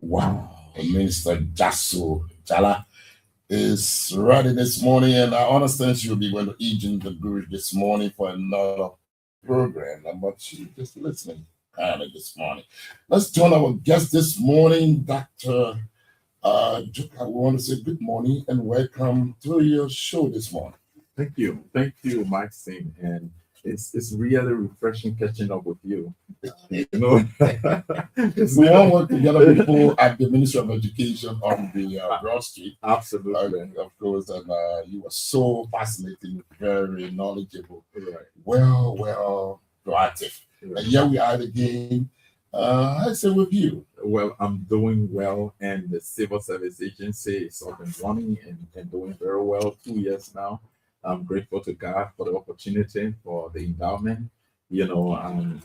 Wow, Minister Jasu Jala is ready this morning, and I understand she'll be going to Egypt the Guru this morning for another program, but she's just listening kind of this morning. Let's join our guest this morning, Dr. Juka. We want to say good morning and welcome to your show this morning. Thank you, Maxine, and it's really refreshing catching up with you. You know, We all work together before at the Ministry of Education on the Broad Street. Absolutely, Of course, and you were so fascinating, very knowledgeable, right. well, proactive. And here we are again. I say with you. Well, I'm doing well, and the Civil Service Agency is up and running and doing very well. 2 years now. I'm grateful to God for the opportunity, for the endowment.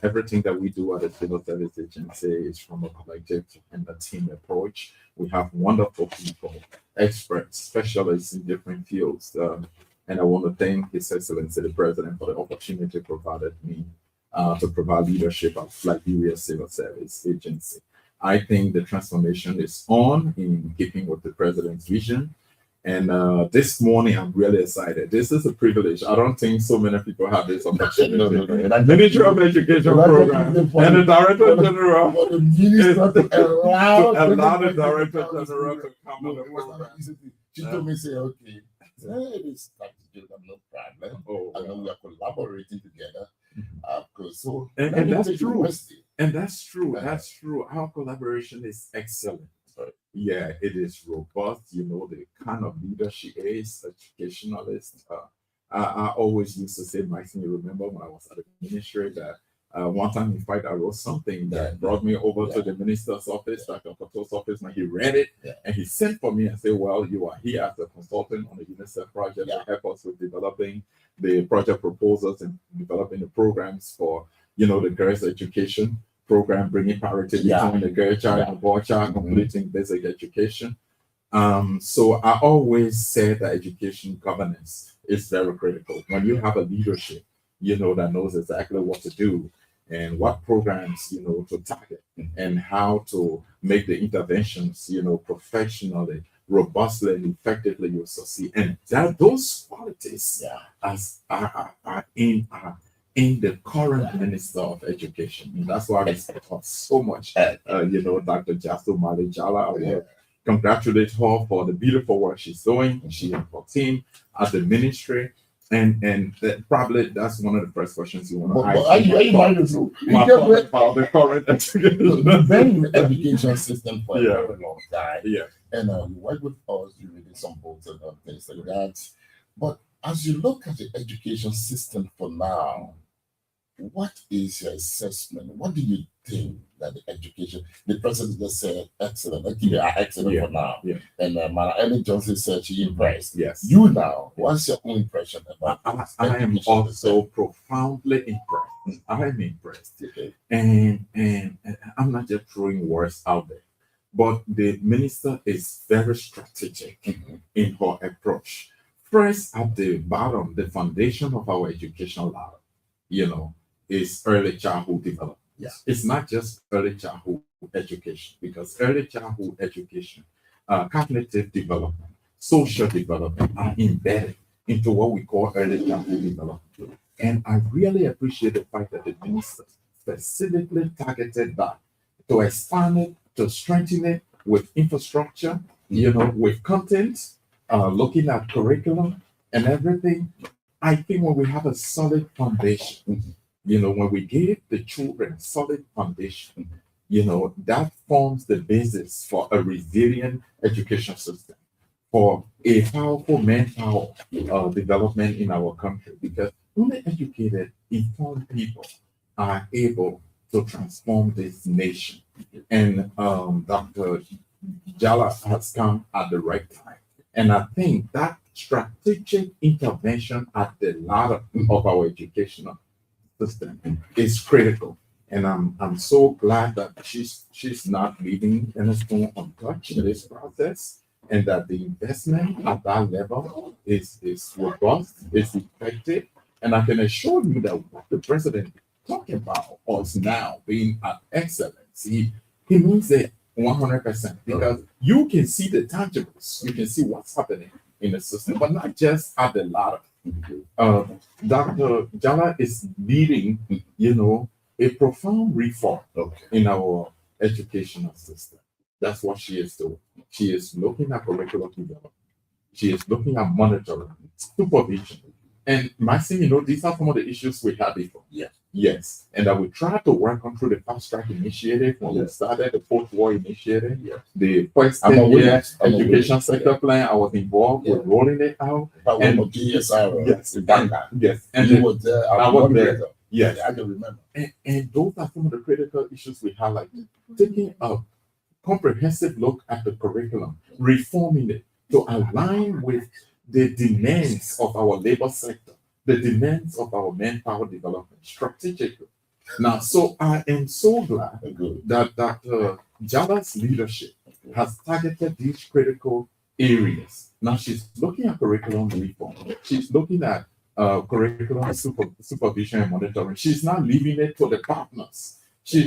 Everything that we do at the Civil Service Agency is from a collective and a team approach. We have wonderful people, experts, specialists in different fields. And I want to thank His Excellency the President for the opportunity provided me to provide leadership at Liberia Civil Service Agency. I think the transformation is on in keeping with the President's vision. And this morning, I'm really excited. This is a privilege. I don't think so many people have this opportunity. No. Ministry of Education program and the Director General For the minister to allow the Director General to come on the program. She told me, say, okay, it is like to do no problem. I know we are collaborating together. So and that's true. And that's true. That's true. Our collaboration is excellent. Yeah, it is robust. The kind of leader she is, educationalist. I always used to say, Maxine, you remember when I was at the ministry that one time, in fact, I wrote something that brought me over to the minister's office, Dr. Pato's office, and he read it and he sent for me and said, well, you are here as a consultant on the UNICEF project to help us with developing the project proposals and developing the programs for, the girls' education program, bringing parity between the girl child and the boy child, completing basic education. So I always say that education governance is very critical. When you have a leadership, that knows exactly what to do and what programs, to target and how to make the interventions, professionally, robustly, and effectively, you'll succeed. And that those qualities are in the current Minister of Education. And that's why I respect her so much. Dr. Jasu Mali Jala, I will congratulate her for the beautiful work she's doing. She and her team at the ministry. And probably that's one of the first questions you want to ask. Are you married to the current education? Been in the education system for a very long time. Yeah. And you work with us, you read some books and things like that. But as you look at the education system for now, what is your assessment? What do you think that the president just said, excellent, okay, they are excellent for now. Yeah. And Ellen Johnson said she impressed. Yes. You now, what's your own impression about I am also profoundly impressed. I am impressed. Okay. And I'm not just throwing words out there, but the minister is very strategic in her approach. First, at the bottom, the foundation of our educational ladder, is early childhood development. Yeah. It's not just early childhood education, because early childhood education, cognitive development, social development are embedded into what we call early childhood development. And I really appreciate the fact that the minister specifically targeted that to expand it, to strengthen it with infrastructure, with content, looking at curriculum and everything. I think when we have a solid foundation, when we give the children a solid foundation, that forms the basis for a resilient education system, for a powerful manpower development in our country, because only educated, informed people are able to transform this nation. And Dr. Jala has come at the right time. And I think that strategic intervention at the ladder of our educational system is critical. And I'm so glad that she's not leaving anything untouched in this process, and that the investment at that level is robust, is effective. And I can assure you that what the president is talking about us now being at excellence, he means it 100%. Because you can see the tangibles, you can see what's happening in the system, but not just at the ladder. Dr. Jala is leading, a profound reform in our educational system. That's what she is doing. She is looking at curriculum development. She is looking at monitoring, supervision. And Maxine, these are some of the issues we had before. Yes. And that we tried to work on through the fast track initiative when we started the post-war initiative. The first 10-year education sector plan, I was involved with rolling it out. And GSR, yes. And you was there. I was there. Yes. I can remember. And those are some of the critical issues we highlighted. Taking a comprehensive look at the curriculum, reforming it to align with the demands of our labor sector, the demands of our manpower development strategically. Now, so I am so glad that Dr. Jala's leadership has targeted these critical areas. Now she's looking at curriculum reform. She's looking at curriculum supervision and monitoring. She's not leaving it to the partners. She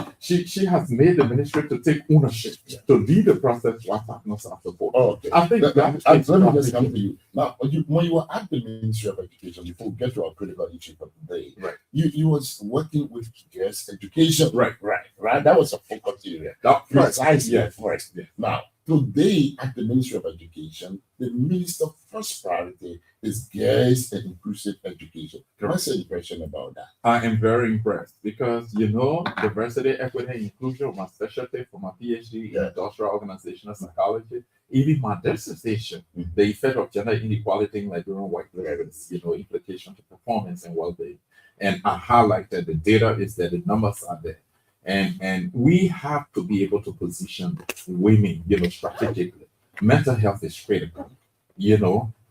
has made the ministry to take ownership, to lead the process while partners are supported. I think let me just come to you. Now, when you were at the Ministry of Education, before we get to our critical issue for today, you was working with girls' education. Right. That was a focus area. Precisely. Now, today at the Ministry of Education, the minister's first priority is girls and inclusive education. What's your impression about that? I am very impressed because, diversity, equity, and inclusion, my specialty for my PhD in industrial organizational psychology, even my dissertation, the effect of gender inequality in Liberian workplaces, implication to performance and well-being. And I highlighted the data is there, the numbers are there. And we have to be able to position women, strategically. Mental health is critical,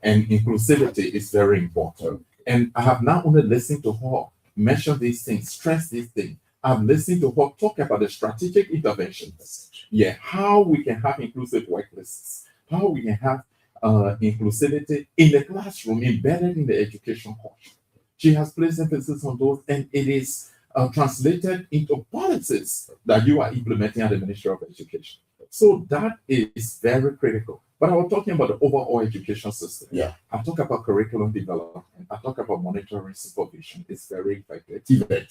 and inclusivity is very important. And I have not only listened to her mention these things, stress these things, I've listened to her talk about the strategic interventions. How we can have inclusive workplaces, how we can have inclusivity in the classroom, embedded in the education culture. She has placed emphasis on those, and it is translated into policies that you are implementing at the Ministry of Education. So that is very critical. But I was talking about the overall education system. I talk about curriculum development. I talk about monitoring supervision. It's very effective.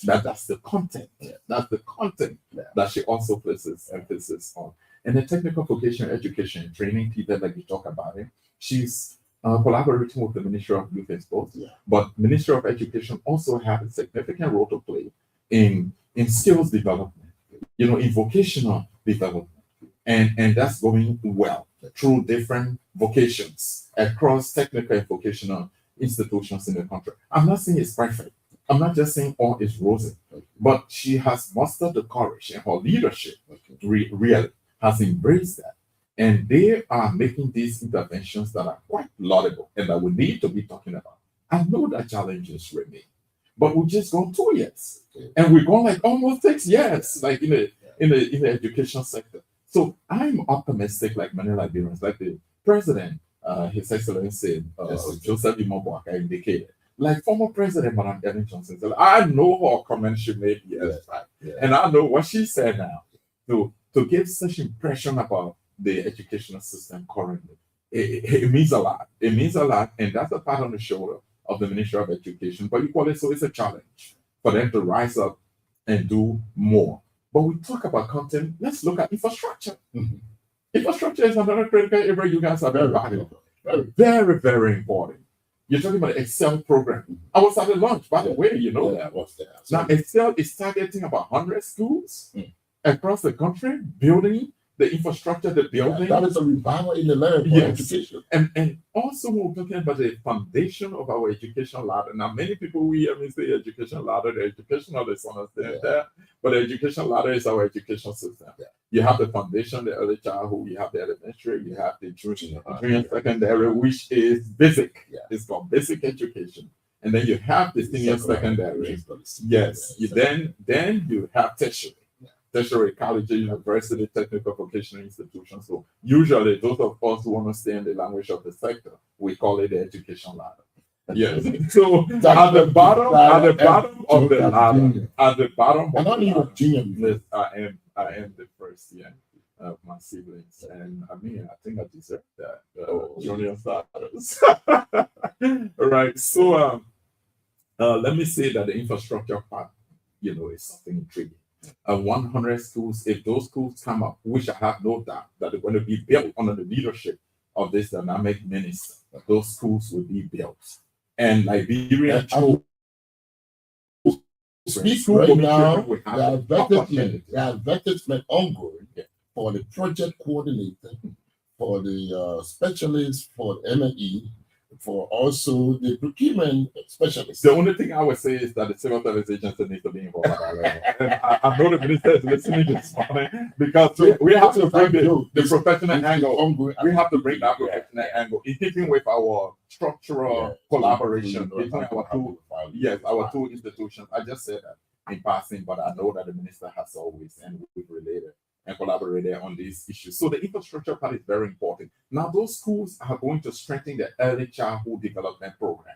That's the content. That's the content that she also places emphasis on. And the technical vocational education and training, people like you talk about it, she's collaborating with the Ministry of Youth and Sports. But Ministry of Education also has a significant role to play in skills development, in vocational development. And that's going well through different vocations across technical and vocational institutions in the country. I'm not saying it's perfect. I'm not just saying all is rosy, but she has mustered the courage, and her leadership really has embraced that. And they are making these interventions that are quite laudable and that we need to be talking about. I know that challenges remain, but we've just gone 2 years, and we're going like almost 6 years, like in the education sector. So I'm optimistic, like many Liberians, like the president, His Excellency Joseph Imobuaka indicated. Like former President Madam Ellen Johnson said, I know her comment she made yesterday, and I know what she said now. To give such impression about the educational system currently, it means a lot. It means a lot, and that's a pat on the shoulder of the Ministry of Education. But equally, so it's a challenge for them to rise up and do more. But we talk about content. Let's look at infrastructure. Infrastructure is another critical area you guys are very valuable. Very, very important. You're talking about the Excel program. I was at the launch, by the way, that was there. Now, Excel is targeting about 100 schools across the country, building the infrastructure, the building. That is a revival in the land for education. And also, we're talking about the foundation of our education ladder. Now, many people we hear me say education ladder, the educational is understand that, but the education ladder is our education system. You have the foundation, the early childhood, you have the elementary, you have the junior secondary, which is basic. It's called basic education. And then you have the senior secondary. Then you have tertiary college, university, technical vocational institutions. So usually those of us who understand the language of the sector, we call it the education ladder. So at the bottom of the ladder, at the bottom of the ladder, I am the first. my siblings, and I mean, I think I deserve that junior status. All right, so let me say that the infrastructure part, is something intriguing. 100 schools, if those schools come up, which I have no doubt that they're going to be built under the leadership of this dynamic minister, those schools will be built. And Liberia chose. Speak right now, the advertisement ongoing for the project coordinator, for the specialist, for the ME, for also the procurement specialist. The only thing I would say is that the civil service agency needs to be involved. And I know the minister is listening this morning because we have to bring the professional angle. We have to bring that professional angle in keeping with our structural collaboration between our two institutions. I just said that in passing, but I know that the minister has always, and we've related and collaborated on these issues. So the infrastructure part is very important. Now, those schools are going to strengthen the early childhood development program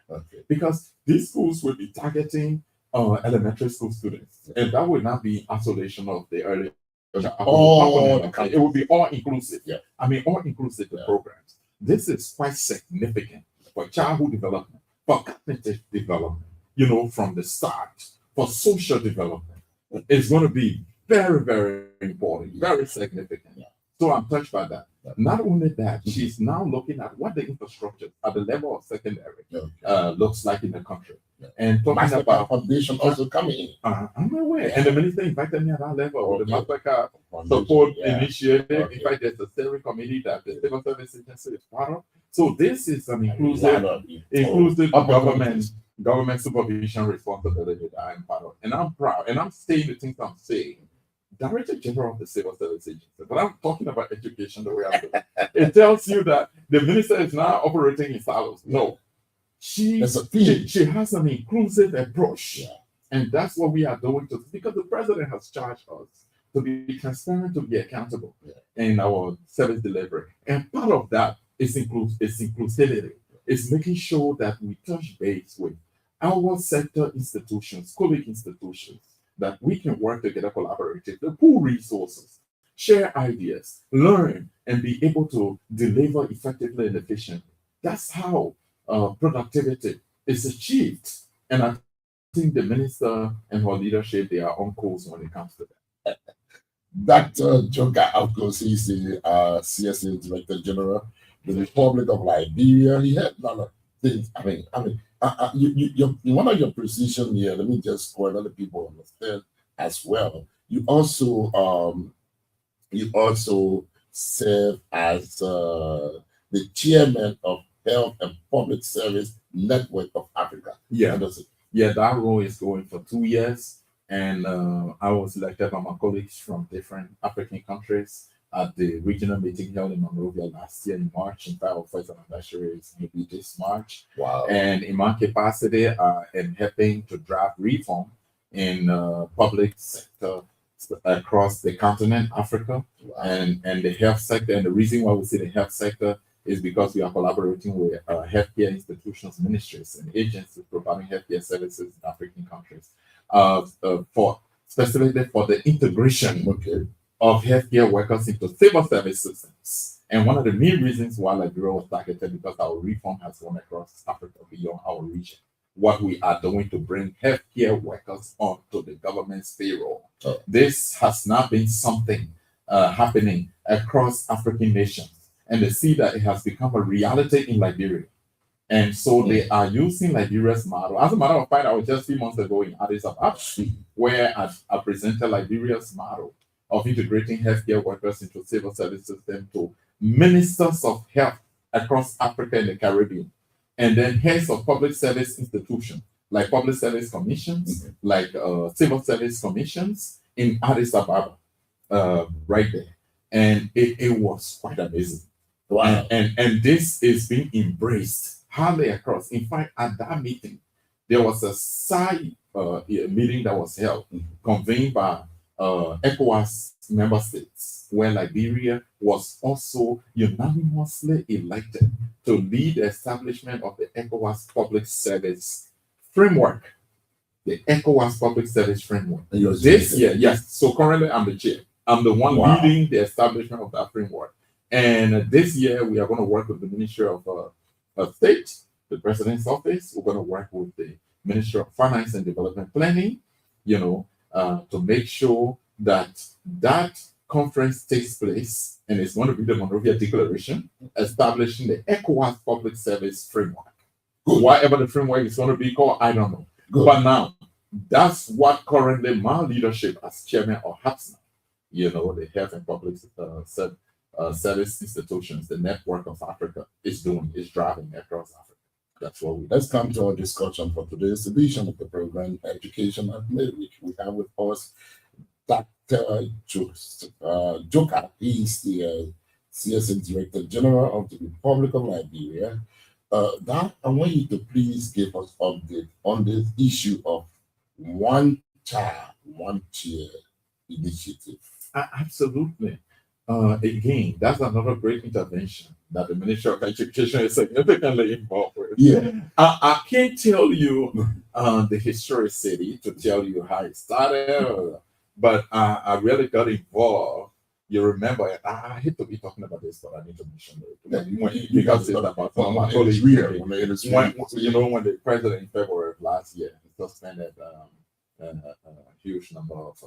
because these schools will be targeting elementary school students, and that will not be isolation of the early childhood. It will be all inclusive. Yeah. I mean, all inclusive programs. This is quite significant for childhood development, for cognitive development, from the start, for social development. It's going to be very, very important, very significant. Yeah. So I'm touched by that. Not only that, she's now looking at what the infrastructure at the level of secondary looks like in the country. Yeah. And talking about foundation also coming in. I'm aware. Yeah. And the minister invited me at that level. The Mastercard Support Initiative. In fact, there's a steering committee that the Civil Service Agency is part of. So this is an inclusive government supervision responsibility that I'm part of. And I'm proud. And I'm saying the things I'm saying. Director General of the Civil Service Agency, but I'm talking about education the way I'm doing. It tells you that the minister is now operating in silos. No, she has an inclusive approach, and that's what we are doing because the president has charged us to be transparent, to be accountable in our service delivery, and part of that is inclusivity. It's making sure that we touch base with our sector institutions, colleague institutions, that we can work together collaboratively, pool resources, share ideas, learn, and be able to deliver effectively and efficiently. That's how productivity is achieved. And I think the minister and her leadership, they are on course when it comes to that. Dr. Joka, of course, he's the CSA Director General, the Republic of Liberia. He had a lot of things. One of your positions here, let me just for other people understand as well. You also serve as the chairman of Health and Public Service Network of Africa. That role is going for 2 years, and I was elected by my colleagues from different African countries at the regional meeting held in Monrovia last year in March. In fact, our first anniversary is going to be this March. Wow. And in my capacity, I am helping to drive reform in public sector across the continent, Africa, and the health sector. And the reason why we say the health sector is because we are collaborating with healthcare institutions, ministries, and agencies providing healthcare services in African countries, specifically for the integration of healthcare workers into civil service systems. And one of the main reasons why Liberia was targeted because our reform has gone across Africa beyond our region. What we are doing to bring healthcare workers onto the government's payroll. This has not been something happening across African nations. And they see that it has become a reality in Liberia. And so they are using Liberia's model. As a matter of fact, I was just 3 months ago in Addis Ababa, where I presented Liberia's model of integrating healthcare workers into civil service system to ministers of health across Africa and the Caribbean, and then heads of public service institutions, like public service commissions, like civil service commissions in Addis Ababa, right there. And it was quite amazing. Wow. And this is being embraced hardly across. In fact, at that meeting, there was a side meeting that was held, convened by ECOWAS member states, where Liberia was also unanimously elected to lead the establishment of the ECOWAS Public Service Framework. The ECOWAS Public Service Framework. This year, yes. So currently I'm the chair. I'm the one Wow. leading the establishment of that framework. And this year, we are going to work with the Ministry of State, the President's Office. We're going to work with the Ministry of Finance and Development Planning, to make sure that that conference takes place, and it's going to be the Monrovia Declaration, establishing the ECOWAS Public Service Framework. Good. Whatever the framework is going to be called, I don't know. Good. But now, that's what currently my leadership as chairman of HAPSNA, the Health and Public Service Institutions, the Network of Africa, is doing, is driving across Africa. That's what we do. Let's come to our discussion for today's edition of the program, Education at Midweek. We have with us Dr. Joka. He is the CSA Director General of the Republic of Liberia. That I want you to please give us update on this issue of one child, one chair initiative. Absolutely. Again, that's another great intervention that the Ministry of Education is significantly involved with. Yeah. I can't tell you the historicity to tell you how it started, but I really got involved. You remember, I hate to be talking about this, but I need to mention it because it's about when the president in February of last year suspended a huge number of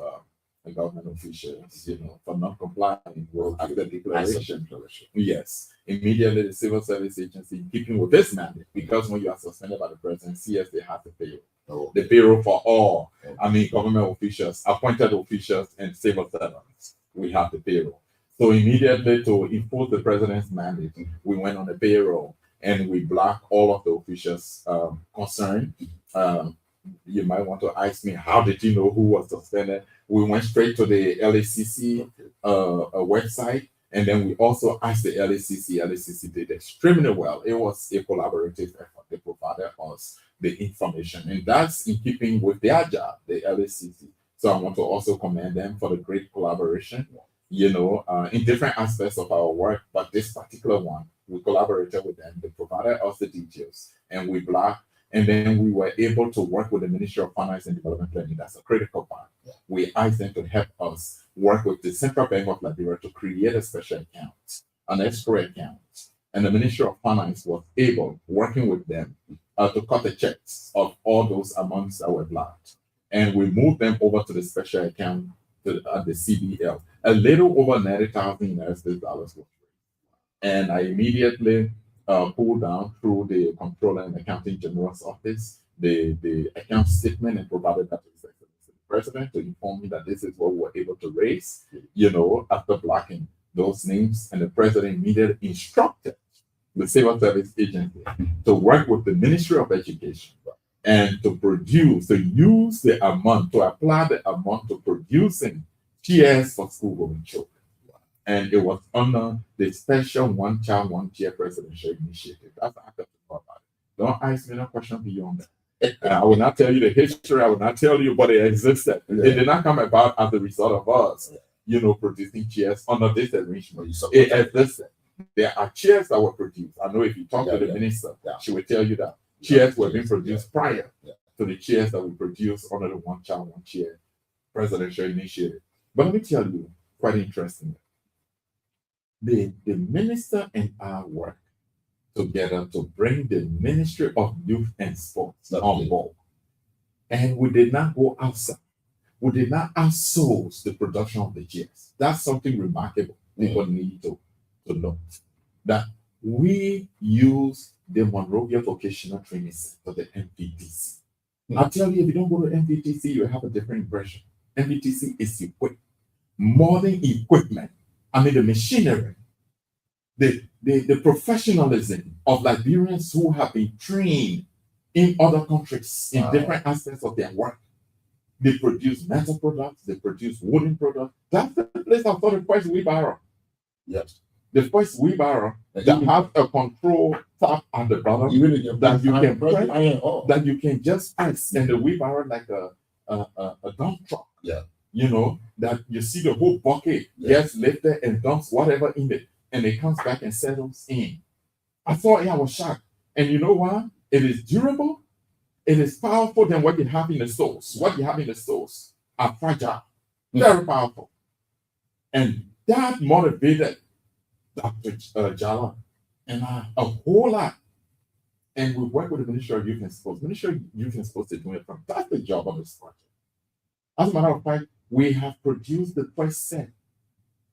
government officials, for not complying with the declaration. Yes, immediately the civil service agency, in keeping with this mandate, because when you are suspended by the president, CSA has to pay the payroll for all. Government officials, appointed officials, and civil servants. We have the payroll. So immediately, to enforce the president's mandate, we went on the payroll and we blocked all of the officials concerned. You might want to ask me, how did you know who was suspended? We went straight to the LACC website, and then we also asked the LACC. LACC did extremely well. It was a collaborative effort. They provided us the information, and that's in keeping with their job, the LACC. So I want to also commend them for the great collaboration, in different aspects of our work. But this particular one, we collaborated with them. They provided us the details, and we blocked. And then we were able to work with the Ministry of Finance and Development Planning. That's a critical part. Yeah. We asked them to help us work with the Central Bank of Liberia to create a special account, an escrow account. And the Ministry of Finance was able, working with them, to cut the checks of all those amounts that were blocked. And we moved them over to the special account at the CBL. A little over 90,000 United States dollars was raised. And I immediately pulled down through the Comptroller and Accounting General's office the account statement and provided that to the president to inform me that this is what we were able to raise, after blocking those names. And the president immediately instructed the Civil Service Agency to work with the Ministry of Education and to use the amount, to apply the amount to producing chairs for school-going children. And it was under the special One Child, One Chair presidential initiative. That's what I have to talk about it. Don't ask me no question beyond that. I will not tell you the history. I will not tell you, but it existed. Yeah. It did not come about as a result of us, producing chairs under this arrangement. It existed. There are chairs that were produced. I know if you talk to the minister, she will tell you that chairs were being produced prior to the chairs that we produced under the One Child, One Chair presidential initiative. But let me tell you, quite interesting. The minister and I work together to bring the Ministry of Youth and Sports on board. And we did not go outside. We did not outsource the production of the chairs. That's something remarkable people need to note. That we use the Monrovia Vocational Training Center, the MVTC. I'll tell you, if you don't go to MVTC, you have a different impression. MVTC is equipped. Modern equipment. The machinery, the professionalism of Liberians who have been trained in other countries in different aspects of their work. They produce metal products, they produce wooden products. That's the place I saw the first wheelbarrow. Yes. The first wheelbarrow that has a control top on the bottom that you can press, that you can just press, and the wheelbarrow like a dump truck. Yeah. That you see the whole bucket gets lifted and dumps whatever in it, and it comes back and settles in. I thought I was shocked. And you know what? It is durable, it is powerful than what you have in the stores. What you have in the stores are fragile, very powerful. And that motivated Dr. Jala and I a whole lot. And we work with the Ministry of Youth and Sports. Ministry of Youth and Sports is doing a fantastic job on this project. As a matter of fact, we have produced the first set.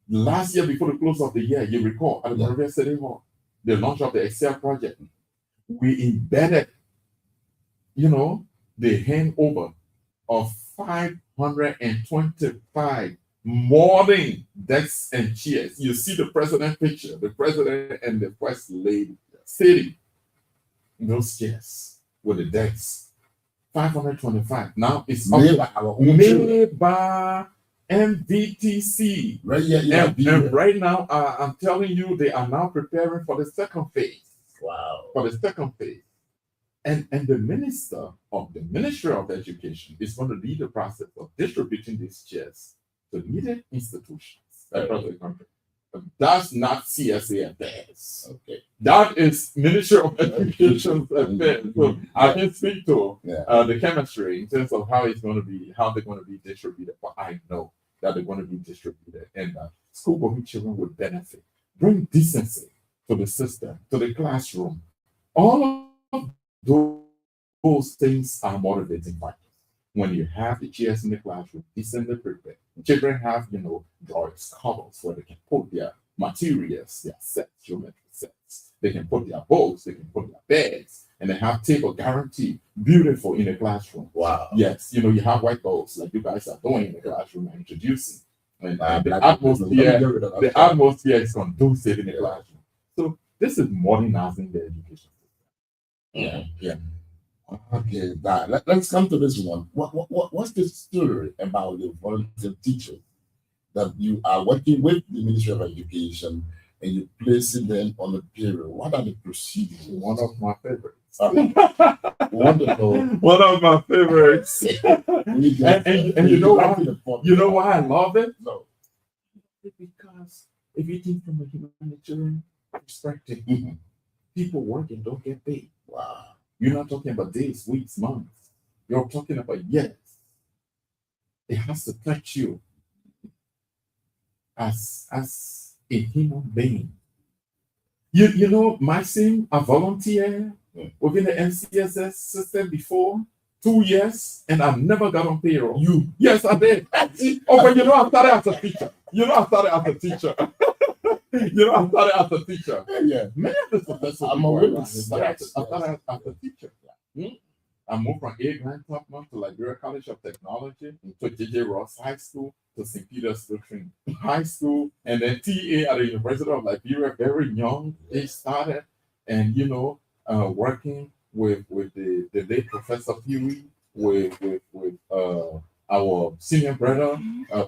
Last year, before the close of the year, you recall, at the Monrovia City Hall, the launch of the Excel project, we embedded, the handover of 525 modern desks and chairs. You see the president picture, the president and the first lady sitting in those chairs with the desks. 525. Now it's made by our own made by MVTC. Right, yeah. And right now, I'm telling you, they are now preparing for the second phase. Wow. For the second phase. And the minister of the Ministry of Education is going to lead the process of distributing these chairs to needed institutions across the country. That's not CSA affairs. Okay. That is Ministry of Education affairs. So I can speak to the chemistry in terms of how they're going to be distributed. But I know that they're going to be distributed, and school-going children would benefit. Bring decency to the system, to the classroom. All of those things are motivating factors. When you have the chairs in the classroom, decently prepared, children have, drawers, covers where they can put their materials, their sets, geometry sets. They can put their books, they can put their bags, and they have table guaranteed, beautiful in the classroom. Wow. Yes, you have white bulbs like you guys are doing in the classroom and introducing. And the atmosphere is conducive in the classroom. So this is modernizing the education system. Yeah. Okay, let's come to this one. What's the story about the volunteer teachers that you are working with the Ministry of Education and you're placing them on the payroll? What are the procedures? One of my favorites. Wonderful. One of my favorites. and you know why I love it? No. Because if you think from a humanitarian perspective, people working don't get paid. Wow. You're not talking about days, weeks, months. You're talking about years. It has to touch you as a human being. Maxim, a volunteer within the NCSS system before 2 years, and I've never got on payroll. Yes, I did. I started as a teacher. I started as a teacher. Yeah. Many of the professors I'm a witness. I started as a teacher. I moved from A. Grant Topman to Liberia College of Technology, to J.J. Ross High School, to St. Peter's Lutheran High School, and then TA at the University of Liberia, very young. They started, and working with the late Professor Huey, with our senior brother,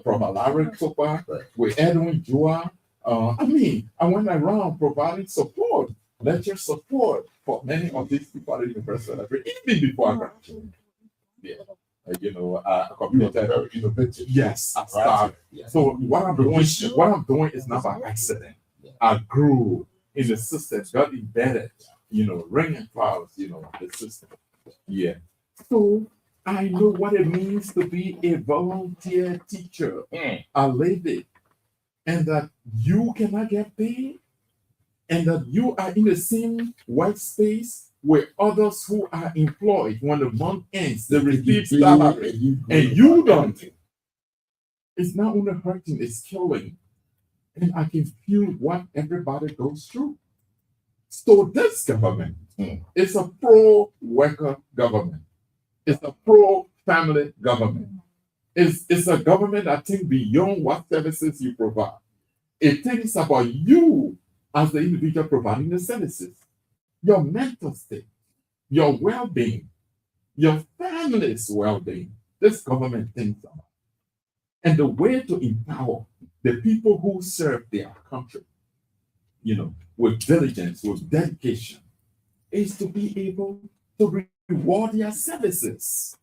Prof. Larry Topa, with Edwin Jua. I went around providing support, lecture support for many of these people at the University of Liberia, even before I graduated. I Very innovative. Yes, I started. Yeah. So what I'm doing is not by accident. I grew in the system, got embedded, ringing clouds, the system. Yeah. So I know what it means to be a volunteer teacher. I live it. And that you cannot get paid, and that you are in the same workspace with others who are employed. When the month ends, they receive salary, and you don't. It's not only hurting, it's killing. And I can feel what everybody goes through. So this government is a pro-worker government. It's a pro-family government. It's a government that thinks beyond what services you provide. It thinks about you as the individual providing the services, your mental state, your well-being, your family's well-being. This government thinks about. And the way to empower the people who serve their country, with diligence, with dedication, is to be able to reward their services.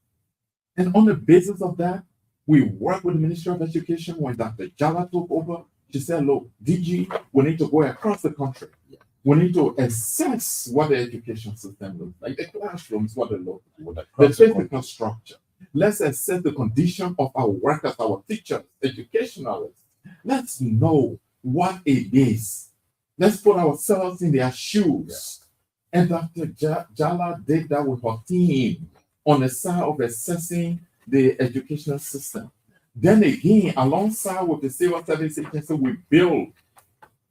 And on the basis of that, we work with the Ministry of Education. When Dr. Jala took over, she said, look, DG, we need to go across the country. We need to assess what the education system looks like, the classrooms, what they look like, the physical structure. Let's assess the condition of our workers, our teachers, educationalists, Let's know what it is. Let's put ourselves in their shoes. And Dr. Jala did that with her team on the side of assessing the educational system. Then again, alongside with the civil service agency, we build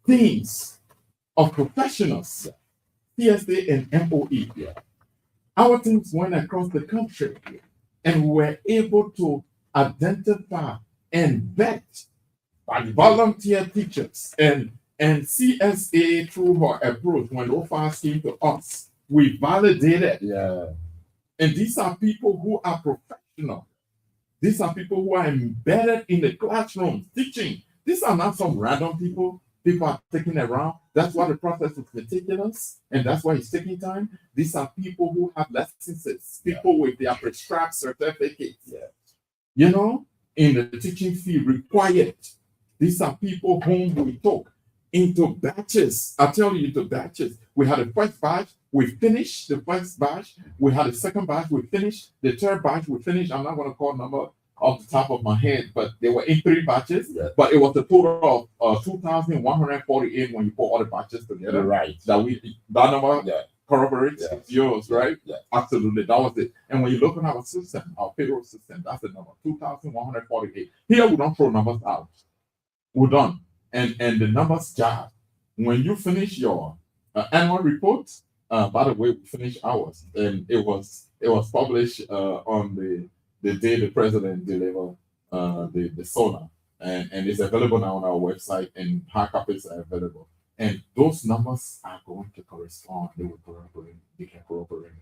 teams of professionals, CSA and MOE. Our teams went across the country and were able to identify and vet volunteer teachers and CSA through her approach when OFAS came to us. We validated. And these are people who are professional. These are people who are embedded in the classroom teaching. These are not some random people. People are taking around. That's why the process is meticulous, and that's why it's taking time. These are people who have licenses, people with their prescribed certificates. You know, in the teaching field required. These are people whom we took into batches. I tell you, into batches. We had the first batch, we finished the first batch. We had the second batch, we finished. The third batch, we finished. I'm not going to call number off the top of my head, but they were in 3 batches. But it was a total of 2,148 when you put all the batches together. That number corroborates yours, right? Absolutely. That was it. And when you look at our system, our payroll system, that's the number, 2,148. Here we don't throw numbers out. We're done. And the numbers job. When you finish your annual report, by the way, we finished ours, and it was published on the day the president delivered the SONA, and it's available now on our website, and hard copies are available. And those numbers are going to correspond. They will corroborate. They can corroborate,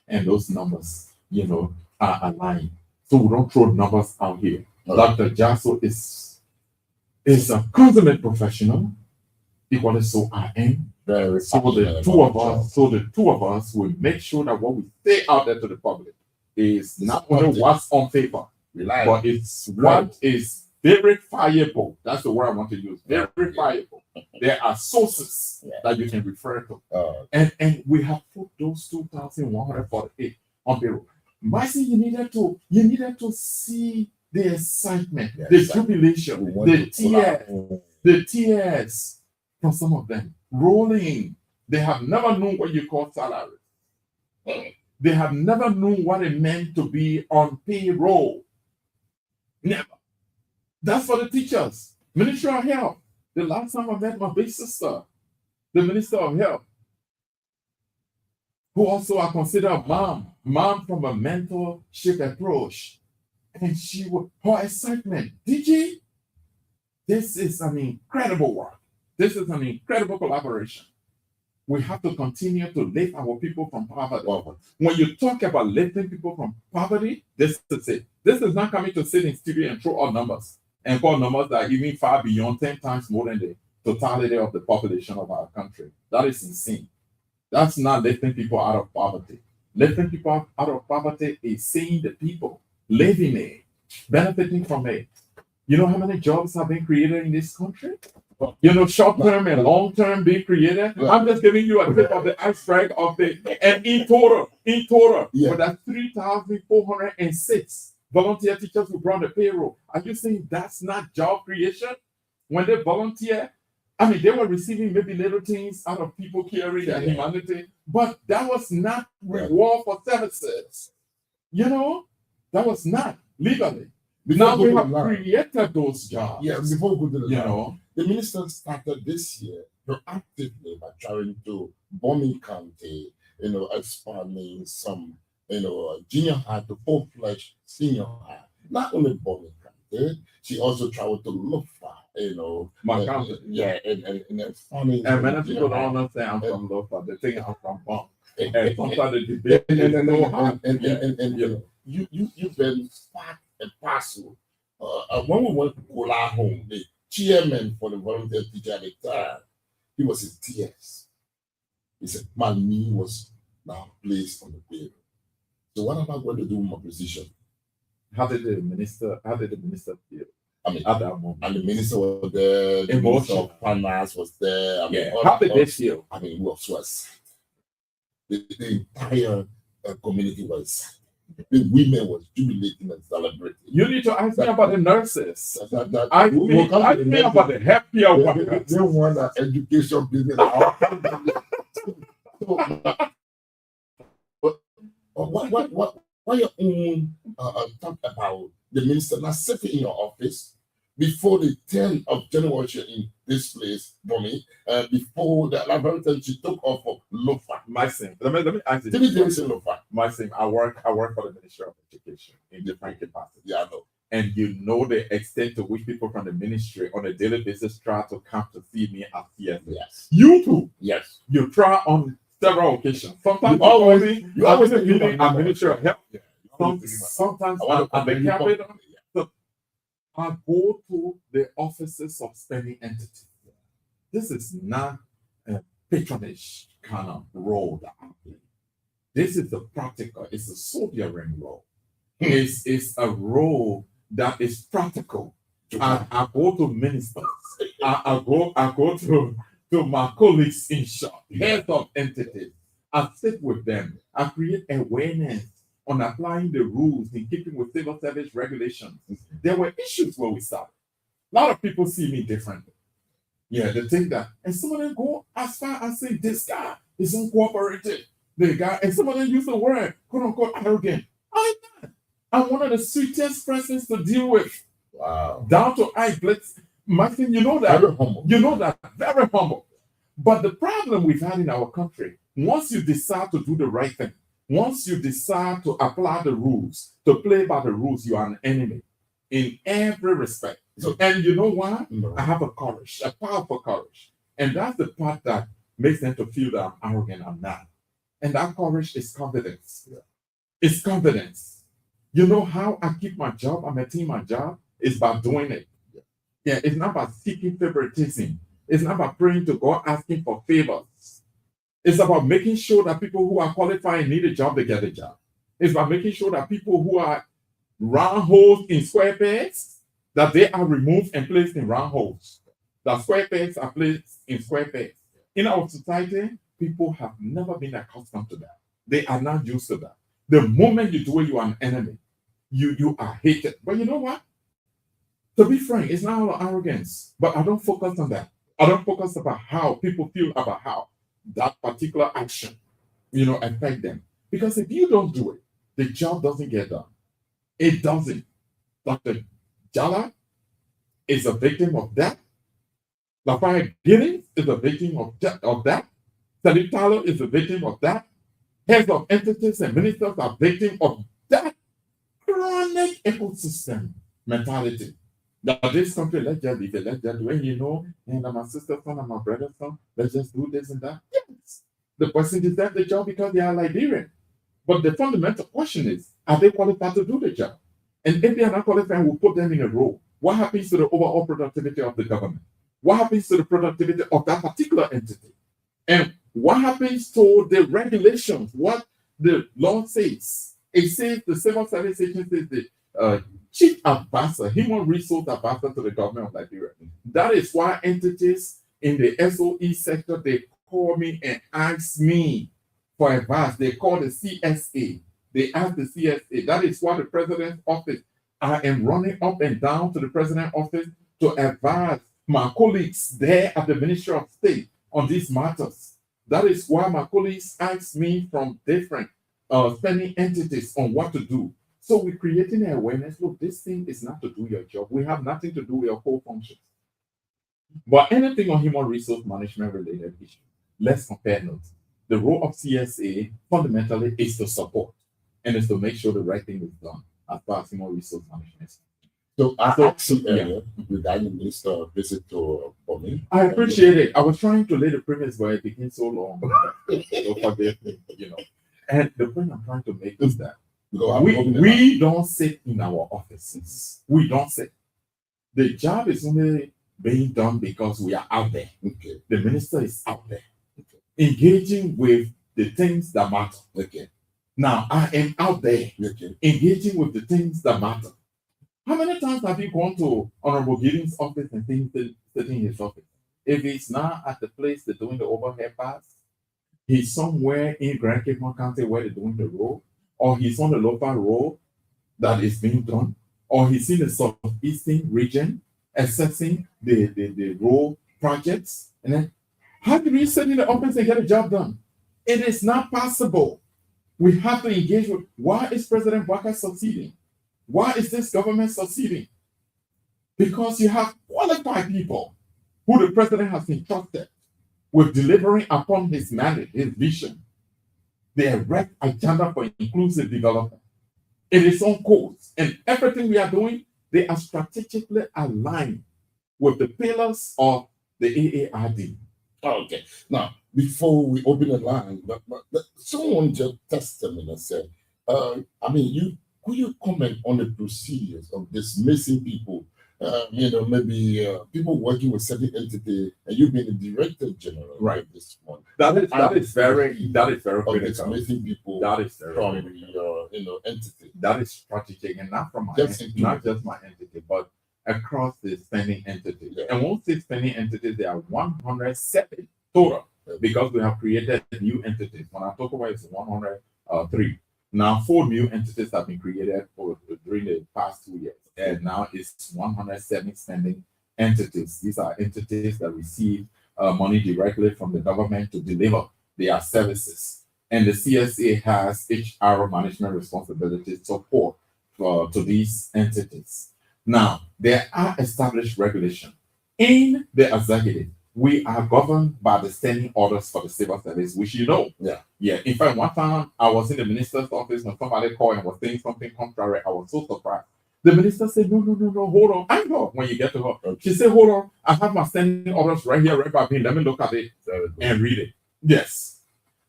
and those numbers, are aligned. So we don't throw numbers out here. Dr. Jasso is a consummate professional. Equally so I am. So the two of us will make sure that what we say out there to the public is not only what's on paper, but it's what is verifiable. That's the word I want to use. Verifiable. There are sources that you can refer to. And we have put those 2,148 on payroll. Marcy, you needed to see the excitement, the jubilation, the tears from some of them rolling. They have never known what you call salary. They have never known what it meant to be on payroll. Never. That's for the teachers. Ministry of Health. The last time I met my big sister, the Minister of Health, who also I consider a mom from a mentorship approach. And her excitement, DG, this is an incredible work. This is an incredible collaboration. We have to continue to lift our people from poverty. When you talk about lifting people from poverty, this is it. This is not coming to sit in studio and throw out numbers and call numbers that are even far beyond 10 times more than the totality of the population of our country. That is insane. That's not lifting people out of poverty. Lifting people out of poverty is seeing the people living it, benefiting from it. You know how many jobs have been created in this country? Short-term and long-term being created. I'm just giving you a tip of the iceberg of and in total, with that 3,406 volunteer teachers who brought the payroll. Are you saying that's not job creation? When they volunteer, they were receiving maybe little things out of people caring their humanity, but that was not reward for services. That was not legally. Now we have created those jobs. Before we go to the the minister started this year proactively by trying to Bomi County, expanding some, junior high to full-fledged senior high. Not only Bomi County, she also traveled to Lofa, my county. And expanding. And many people don't understand I'm from Lofa. They think I'm from Bump. And sometimes the debate you've been part and parcel. When we went to Kola home, the chairman for the volunteer teacher at the time, he was in tears. He said, my knee was now placed on the payroll. So what am I going to do with my position? How did the minister feel? At that moment. And the minister was there, the minister of finance was there. How did they feel? We were so excited. The entire community was excited. The women was jubilating and celebrating. You need to ask me about the nurses. That Ask we'll me, come to ask the me next about one. the healthcare They workers. want an education business. What your own talk about the minister not sitting in your office before the 10th of January in this place for me, before the very time she took off for Lofa. My thing. Let me ask you. Didn't they say Lofa? My thing. I work for the Ministry of Education in different capacities. Yeah, I know. And you know the extent to which people from the ministry on a daily basis try to come to see me at CSA. Yes. You too. Yes. You try on several occasions. Sometimes You always meeting a Ministry of Health. Yeah. Sometimes at the capital. So I go to the offices of spending entities. This is not a patronage kind of role that I play. This is a practical, it's a soldiering role. It's a role that is practical. I go to ministers. I go to my colleagues in shop, heads of entities. I sit with them. I create awareness on applying the rules in keeping with civil service regulations. There were issues where we started. A lot of people see me differently. Yeah, they think that, and some of them go as far as saying this guy is uncooperative. The guy, and some of them use the word quote unquote arrogant. I'm not. I'm one of the sweetest persons to deal with. Wow. Down to eye blitz. My thing, you know that. Very humble. You know that. Very humble. But the problem we've had in our country, once you decide to do the right thing, once you decide to apply the rules, to play by the rules, you are an enemy in every respect. So, and you know why? No. I have a courage, a powerful courage. And that's the part that makes them to feel that I'm arrogant. I'm not. And that courage is confidence. Yeah. It's confidence. You know how I keep my job, I maintain my job, is by doing it. Yeah, it's not about seeking favoritism. It's not about praying to God, asking for favors. It's about making sure that people who are qualified and need a job, they get a job. It's about making sure that people who are round holes in square pegs, that they are removed and placed in round holes. That square pegs are placed in square pegs. In our society, people have never been accustomed to that. They are not used to that. The moment you do it, you are an enemy. You are hated. But you know what? To be frank, it's not all arrogance. But I don't focus on that. I don't focus about how people feel about how that particular action, affect them. Because if you don't do it, the job doesn't get done. It doesn't. Dr. Jala is a victim of that. Lafayette Giddings is a victim of that. Sadiq Tyler is a victim of that. Heads of entities and ministers are victims of that chronic ecosystem mentality. That this country, let's just leave it, let's just do it, and I'm my sister's son, I'm my brother's son, let's just do this and that. Yes. The person deserves the job because they are Liberian. But the fundamental question is, are they qualified to do the job? And if they are not qualified, we'll put them in a role. What happens to the overall productivity of the government? What happens to the productivity of that particular entity? And what happens to the regulations? What the law says? It says the civil service agency is the chief advisor, human resource advisor to the government of Liberia. That is why entities in the SOE sector, they call me and ask me for advice. They call the CSA. They ask the CSA. That is why the president's office, I am running up and down to the president's office to advise my colleagues there at the Ministry of State on these matters. That is why my colleagues ask me from different spending entities on what to do. So we're creating an awareness. Look, this thing is not to do your job. We have nothing to do with your core functions. But anything on human resource management related issues, let's compare notes. The role of CSA fundamentally is to support and is to make sure the right thing is done as far as human resource management. So I asked you earlier regarding the minister visit to Bomi. I appreciate it. I was trying to lay the premise, but it became so long. So forgive me, And the point I'm trying to make is that we don't sit in our offices. We don't sit. The job is only being done because we are out there. Okay. The minister is out there, engaging with the things that matter. Okay. Now I am out there, engaging with the things that matter. How many times have you gone to Honorable Giddings' office and sitting in his office? If he's not at the place they're doing the overhead pass, he's somewhere in Grand Cape County where they're doing the road, or he's on the local road that is being done, or he's in the southeastern region assessing the road projects. And then how do we sit in the office and get a job done? It is not possible. We have to engage with why is President Walker succeeding? Why is this government succeeding? Because you have qualified people who the president has entrusted with delivering upon his mandate, his vision, the red agenda for inclusive development. It is on course, and everything we are doing, they are strategically aligned with the pillars of the AARD. Okay. Now, before we open the line, but someone just texted me and said, could you comment on the procedures of dismissing people? Maybe people working with certain entity, and you've been the director general right this morning. That is very critical. Dismissing people that is from your entity. That is strategic, and not from not just my entity, but across the spending entities. Yeah. And once the spending entities, there are 107 total, because we have created new entities. When I talk about it's 103. Now 4 new entities have been created during the past 2 years, and now it's 107 spending entities. These are entities that receive money directly from the government to deliver their services. And the CSA has HR management responsibility support to these entities. Now, there are established regulations. In the executive, we are governed by the standing orders for the civil service, which you know. Yeah. In fact, one time I was in the minister's office when somebody called and was saying something contrary. I was so surprised. The minister said, no, hold on. I know when you get to her. Okay. She said, hold on. I have my standing orders right here, right by me. Let me look at it and read it. Yes.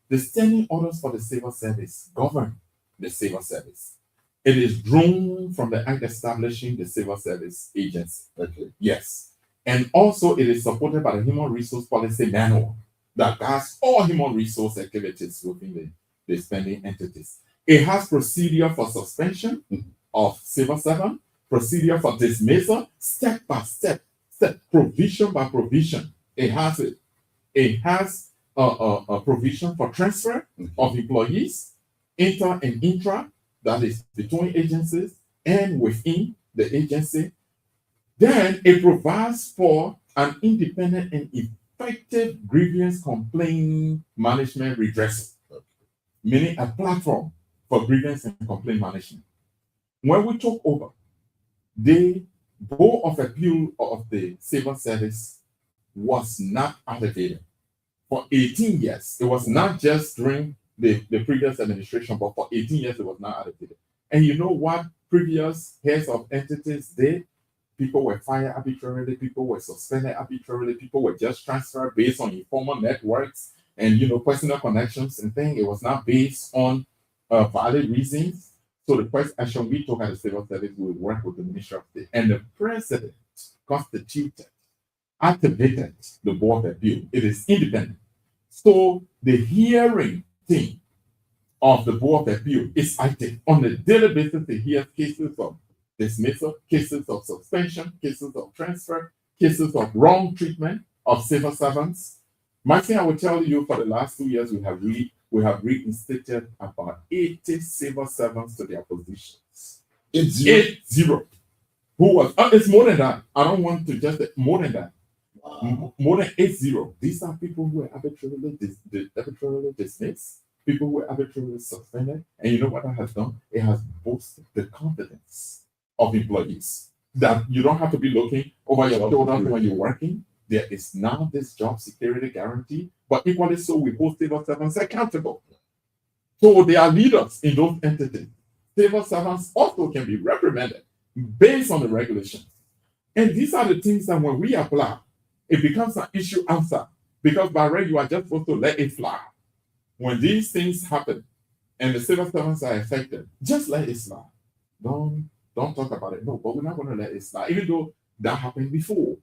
The standing orders for the civil service govern the civil service. It is drawn from the act establishing the civil service agency. Okay. Yes. And also it is supported by the Human Resource Policy Manual that guides all human resource activities within the spending entities. It has procedure for suspension of civil servant, procedure for dismissal, step by step, provision by provision. It has a provision for transfer of employees, inter and intra, that is between agencies and within the agency. Then it provides for an independent and effective grievance complaint management redressal, meaning a platform for grievance and complaint management. When we took over, the Board of Appeal of the Civil Service was not activated for 18 years. It was not just during the previous administration, but for 18 years it was not activated. And you know what previous heads of entities did? People were fired arbitrarily, people were suspended arbitrarily, people were just transferred based on informal networks and personal connections and things. It was not based on valid reasons. So the first action we took at the civil service, we work with the Ministry of State, and the president constituted, activated the Board of Appeal. It is independent. So the hearing team of the Board of Appeal is active on a daily basis. They hear cases of dismissal, cases of suspension, cases of transfer, cases of wrong treatment of civil servants. Maxine, I will tell you, for the last 2 years, we have reinstated about 80 civil servants to their positions. 80. Who was? It's more than that. I don't want to just more than that. Wow. More than 80. These are people who were arbitrarily dismissed, people who were arbitrarily suspended. And you know what that has done? It has boosted the confidence of employees that you don't have to be looking over your shoulder when you're working. There is now this job security guarantee, but equally so, we hold civil servants accountable. So they are leaders in those entities. Civil servants also can be reprimanded based on the regulations. And these are the things that when we apply, it becomes an issue outside, because by right, you are just supposed to let it fly. When these things happen and the civil servants are affected, just let it slide. Don't talk about it. No, but we're not going to let it slide, even though that happened before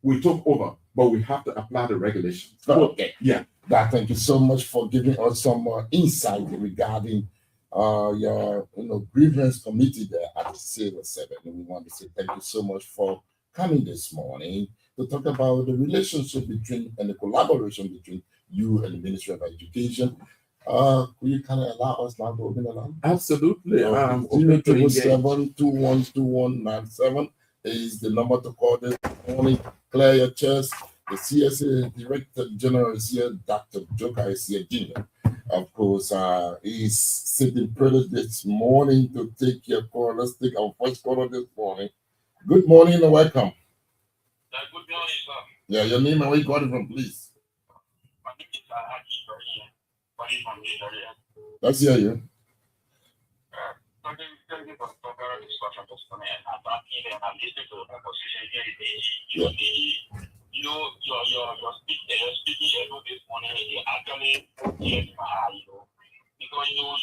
we took over, but we have to apply the regulations. Okay. Yeah. God, thank you so much for giving us some insight regarding your grievance committee there at the Civil Service. And we want to say thank you so much for coming this morning to talk about the relationship between and the collaboration between you and the Ministry of Education. Could you kind of allow us now to open the line? Absolutely. 077212197 is the number to call this morning. Clear your chest. The CSA Director General is here. Dr. Joka is here, Jr. Of course, he's sitting pretty this morning to take your call. Let's take our first caller this morning. Good morning and welcome. Good morning, sir. Yeah, your name and where you calling from, please. My name is Haji Ibrahim, calling from Nigeria. Let's hear you. Thank you for the proper discussion this morning. I'm happy and I'm listening to the conversation here. Your speaking this morning is actually changed my eye, because you are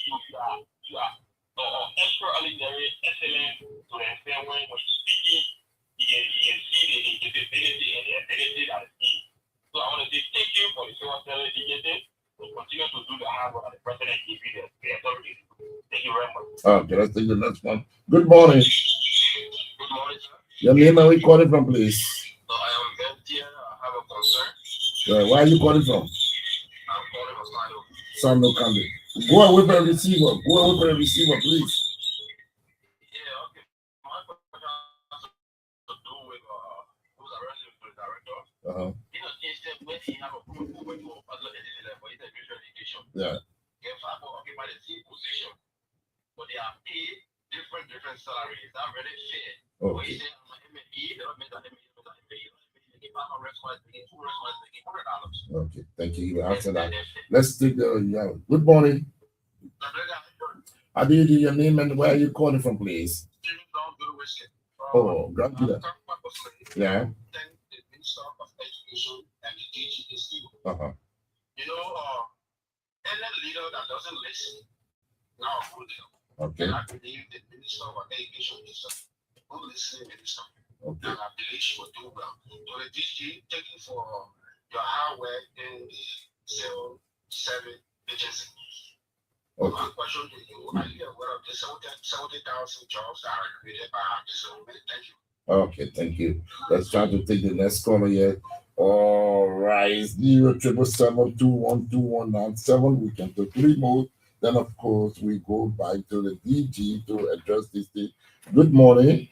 extraordinary, excellent to the extent when you're speaking, you can see the capability and the ability that is in. So I want to say thank you for the show dedicated to continue to do the hard work that the president gave you the authority to do. Thank you very much. Okay, let's take the next one. Good morning. Good morning, sir. Your name and where you calling from, please. So I am Bentia. I have a concern. Where are you calling from? I'm calling from Sano. Sano Kandi. Go away from the receiver. Go away from the receiver, please. Yeah, okay. My question has to do with who's arrested to the director. Instead when he have a group over to other for education. Yeah. Get five occupy the same position, but they are paid different salaries. Is that really fair? Okay. When you say I'm an ME, they don't make that ME, but I'm ME. If I'm a restaurant, making $2 making $100. Okay, thank you. You answer that. Let's take the good morning. How do you do your name and where are you calling from, please? Oh, Grand Peter. Yeah. Thank the Minister of Education and the DG this evening. You know, any leader that doesn't listen, now good leader. Okay. And I believe the Minister of Education is a good listening minister. Okay. And I believe she will do well. So the DG, thank you for your hard work in the civil service agency. Okay. My question to you, are you aware of the 70,000 jobs that are created by this government? Thank you. Okay, thank you. Let's try to take the next caller here. All right, 077712197. We can do 3 more. Then, of course, we go back to the DG to address this thing. Good morning.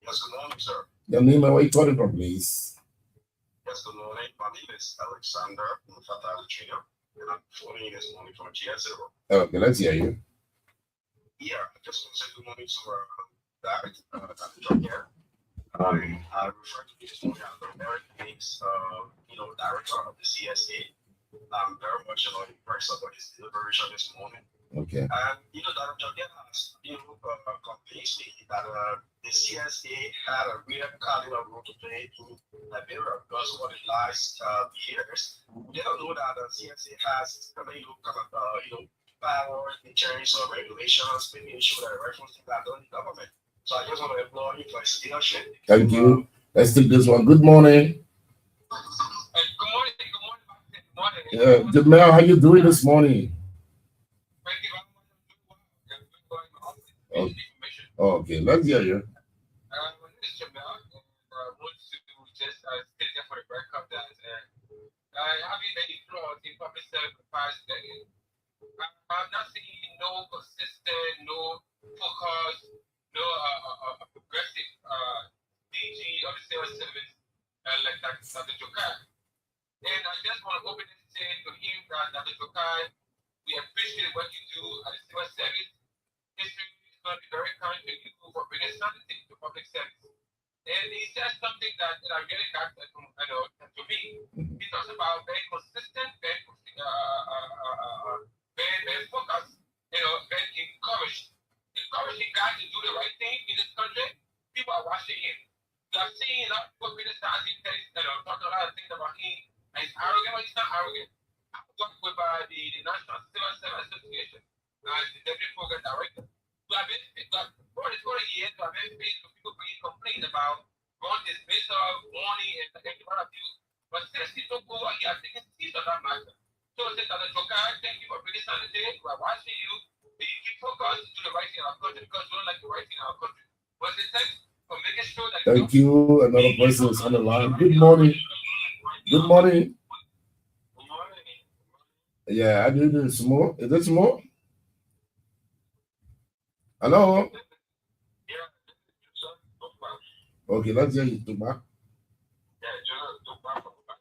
Yes, good morning, sir. Your name and where you calling from, please? Yes, good morning. My name is Alexander Mufata Jr. And I'm phoning this morning from GS0. Okay, let's hear you. Yeah, I just want to say good morning to Dr. Joker. I refer to this morning as the American Games, director of the CSA. I'm very much impressed about his deliberation this morning. Okay. And Dr. Joker has convinced me that the CSA had a real cardinal role to play to Liberia because over the last years, they don't know that the CSA has powers, deterrents, or regulations, making sure that references are done in government. So I just want to applaud you for his leadership. Thank you. Let's take this one. Good morning. Good morning. Good morning. Yeah, Jamel, how you doing this morning? Thank you very much. Okay, let's hear you. My name is Jamel, and I want to just state there for the record that having an influence in public service capacity, I'm not seeing no consistent, no focus, no progressive DG of the civil service like Dr. Jokai. And I just want to open this say to him that Dr. Jokai, we appreciate what you do at the civil service. History is going to be very kind to you for bringing sanity to public service. And he says something that really got to me. He talks about very consistent, very focused, very encouraged. Encouraging guys to do the right thing in this country. People are watching him. You are seeing a lot of people criticizing him, talking a lot of things about him. And he's arrogant, but he's not arrogant. I work with the National Civil Service Association as the deputy program director. So I've been for this 40 years, I've been faced with people bringing complaints about going dismissal, warning, and everyone abuse. But since he took over, he has taken seats on that matter. So I said, Dr. Jokai, thank you for bringing sanity. We're watching you. You keep focused to do the right thing in our country because we don't like the right thing in our country. But thanks for making sure that. Thank you. Another person is on the line. Good morning. Good morning. Yeah, I do this more. Is this more? Hello? Yeah, sir. Okay, let's hear you, Tuba. Yeah, just look back from back.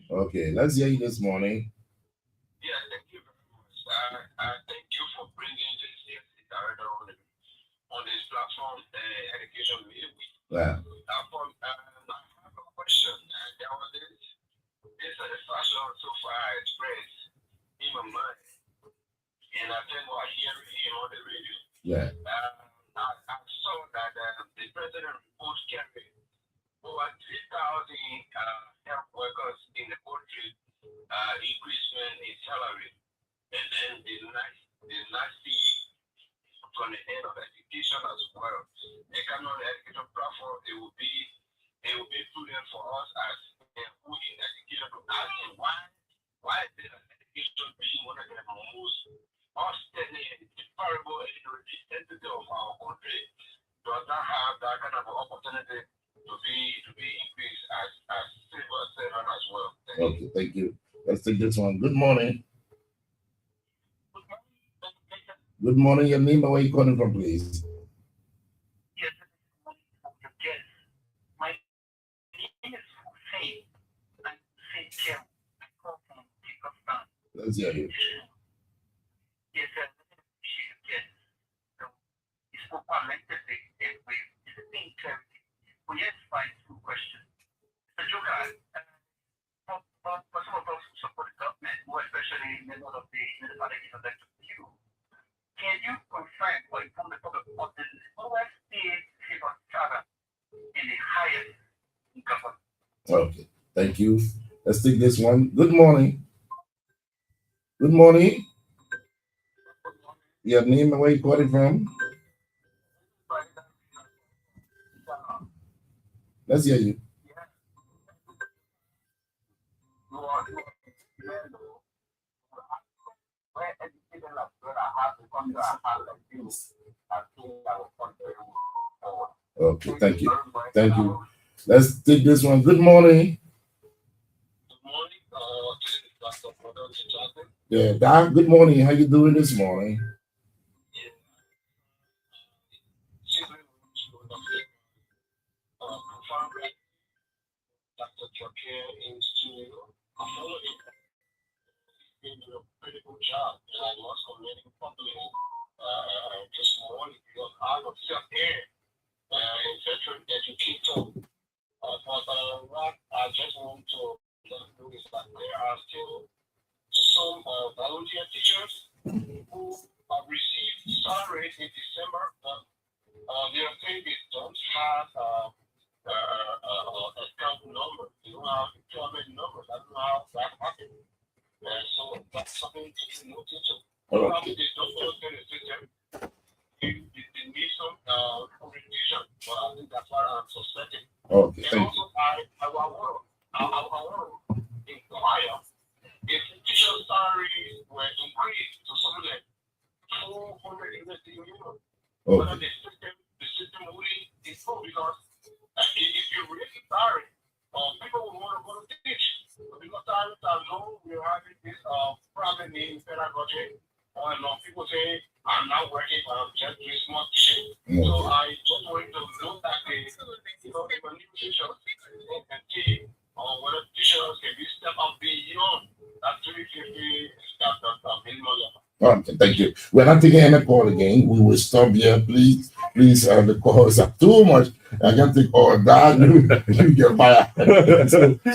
Okay, let's hear you this morning. Yeah, thank you very much. I thank you for bringing the CSC director on this platform, education meeting. Yeah. I have a question, and there was this satisfaction so far I expressed in my mind, and I think while hearing him on the radio, Yeah. I saw that the president report carried over 3,000 health workers in the country increasement in salary, and then the nasty from the end of education as well. The kind of education platform, it will be prudent for us as who in education to ask them why is it education being one of the most outstanding and deplorable entity of our country does not have that kind of opportunity to be increased as civil servant as well. Okay, thank you. Let's take this one. Good morning. Good morning. Your name and where you calling from, please? Yes, my name is Hussein. I'm Hussein Kim. I call from Pakistan. Let's hear you. Yes, sir. Yes. So, you spoke collectively and with distinct clarity. We have find two questions. So, Joker, for some of us who support the government, more especially members of the municipalities elected to you, can you confirm or inform the public of the lowest paid civil servant in the highest government? Okay, thank you. Let's take this one. Good morning. Good morning. Your name and where you calling from? Let's hear you. Okay, thank you. Thank you. Let's take this one. Good morning. Good morning. This is Dr. Johnson. Yeah, Doc, good morning. How you doing this morning? Dr. Joker in studio. I'm following doing a pretty good job, and I was commending publicly this morning because I was just here in veteran educator. But what I just want to let you know is that there are still some volunteer teachers who have received salaries in December, but their pay don't have account number. They don't have employment numbers. I don't know how that happened. So that's something to note into. Probably they don't follow the system. They need some orientation, but I think that's what I'm suspecting. Okay, And thank also, I want to inquire if teacher salaries were increased to something like 400 million. Whether the system really improve because if you raise the salary, people will want to go to teach. But because salaries are low, we're having this problem in pedagogy. People say, I'm not working, but I'm just doing small teaching. So I just want to look at the evaluation and see whether teachers can be step up beyond that 350 minimum level. Okay, thank you. We're not taking any call again. We will stop here. Please, the calls are too much. I can't take all that. You get fired.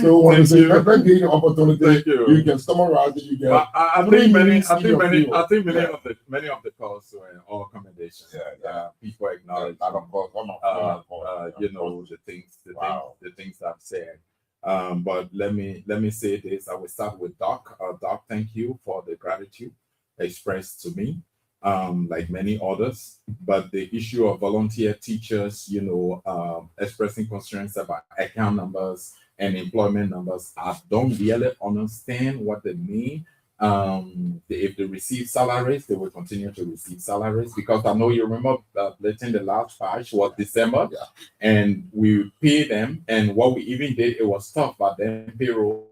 so when you say thank you the opportunity, you can summarize it. You get. I think many of the calls were all commendations. People acknowledge. The things I've said. But let me say this. I will start with Doc. Doc, thank you for the gratitude expressed to me, like many others. But the issue of volunteer teachers, expressing concerns about account numbers and employment numbers, I don't really understand what they mean. If they receive salaries, they will continue to receive salaries, because I know you remember letting the last batch was December, and we pay them, and what we even did, it was tough, but then payroll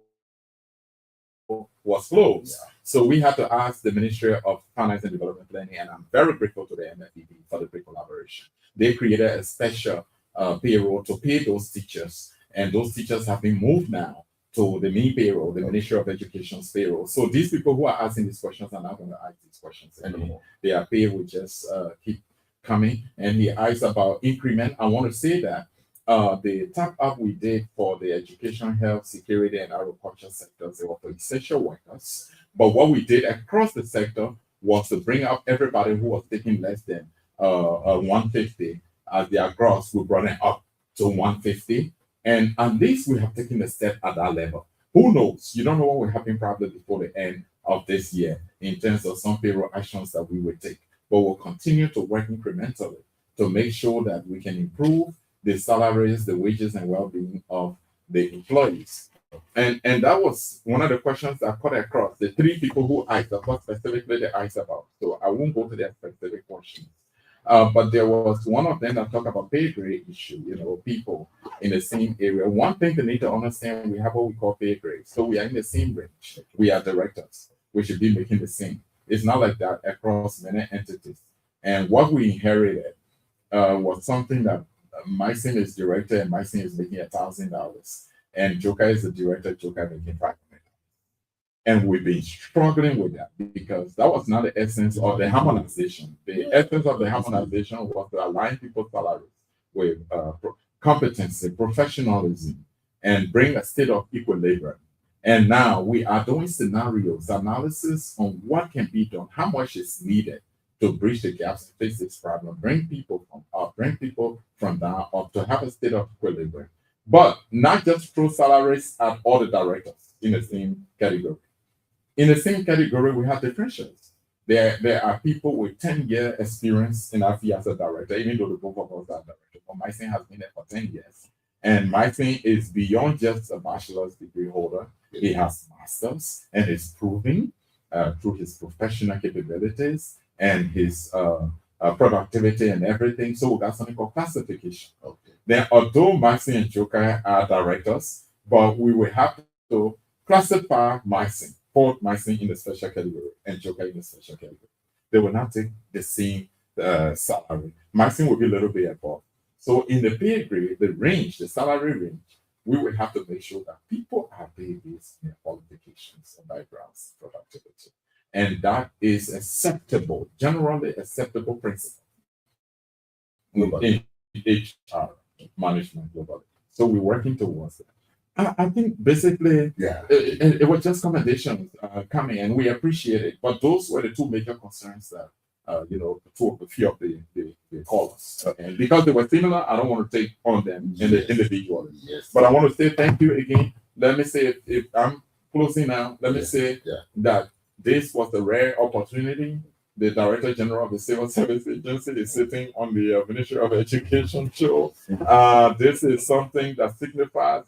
was closed. So we had to ask the Ministry of Finance and Development Planning, and I'm very grateful to the MFED for the great collaboration. They created a special payroll to pay those teachers, and those teachers have been moved now to the main payroll, the Ministry of Education's payroll. So these people who are asking these questions are not going to ask these questions anymore. Their pay will just keep coming. And he asked about increment. I want to say that the top up we did for the education, health, security, and agriculture sectors, they were for essential workers. But what we did across the sector was to bring up everybody who was taking less than 150 as their gross. We brought it up to 150. And at least we have taken a step at that level. Who knows? You don't know what will happen probably before the end of this year in terms of some payroll actions that we will take. But we'll continue to work incrementally to make sure that we can improve the salaries, the wages, and well-being of the employees. And that was one of the questions that cut across. The three people who asked, what specifically they asked about. So I won't go to their specific questions. But there was one of them that talked about pay grade issue, people in the same area. One thing they need to understand, we have what we call pay grade. So we are in the same range. We are directors. We should be making the same. It's not like that across many entities. And what we inherited was something that Myson is director and Myson is making $1,000. And Joker is the director, Joker making $500. And we've been struggling with that because that was not the essence of the harmonization. The essence of the harmonization was to align people's salaries with competency, professionalism, and bring a state of equilibrium. And now we are doing scenarios, analysis on what can be done, how much is needed to bridge the gaps and fix this problem, bring people from up, bring people from down up to have a state of equilibrium. But not just throw salaries at all the directors in the same category. In the same category, we have differentials. There are people with 10-year experience in AFI as a director, even though the both of us are directors. But Myson has been there for 10 years. And Myson is beyond just a bachelor's degree holder. He has masters and is proving through his professional capabilities and his productivity and everything. So we got something called classification. Okay. Then, although Myson and Joker are directors, but we will have to classify Myson, put Myson in the special category and Joker in the special category. They will not take the same salary. Myson will be a little bit above. So in the pay grade, the range, the salary range, we will have to make sure that people are paid based on their qualifications and backgrounds, productivity. And that is acceptable, generally acceptable principle in HR management globally. So we're working towards that. I think basically, it was just commendations coming, and we appreciate it. But those were the two major concerns that, a few of the callers. And because they were similar, I don't want to take on them individually. Yes. But I want to say thank you again. Let me say, if I'm closing now, let me say that this was a rare opportunity. The Director General of the Civil Service Agency is sitting on the Ministry of Education show. This is something that signifies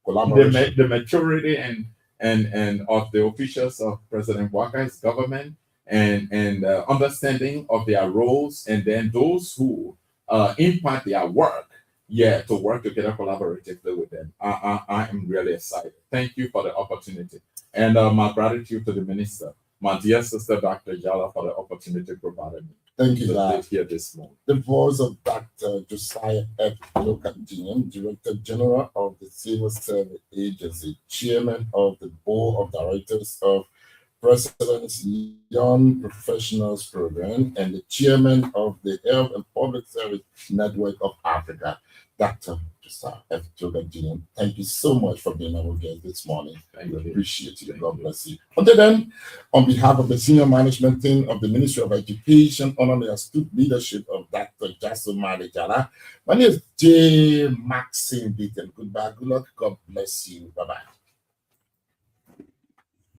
the maturity and of the officials of President Bwaka's government and understanding of their roles, and then those who impact their work, to work together collaboratively with them. I am really excited. Thank you for the opportunity. And my gratitude to the minister, my dear sister, Dr. Jala, for the opportunity provided me. Thank you, here this morning. The voice of Dr. Josiah F. Lokandinian, Director General of the Civil Service Agency, Chairman of the Board of Directors of President's Young Professionals Program, and the Chairman of the Health and Public Service Network of Africa, Dr. Josiah F. Lokandinian. Thank you so much for being our guest this morning. We appreciate you. God bless you. Until then, on behalf of the senior management team of the Ministry of Education, under the astute leadership of Dr. Jasso Madejala, my name is J. Maxine Beaton. Goodbye, good luck. God bless you. Bye-bye.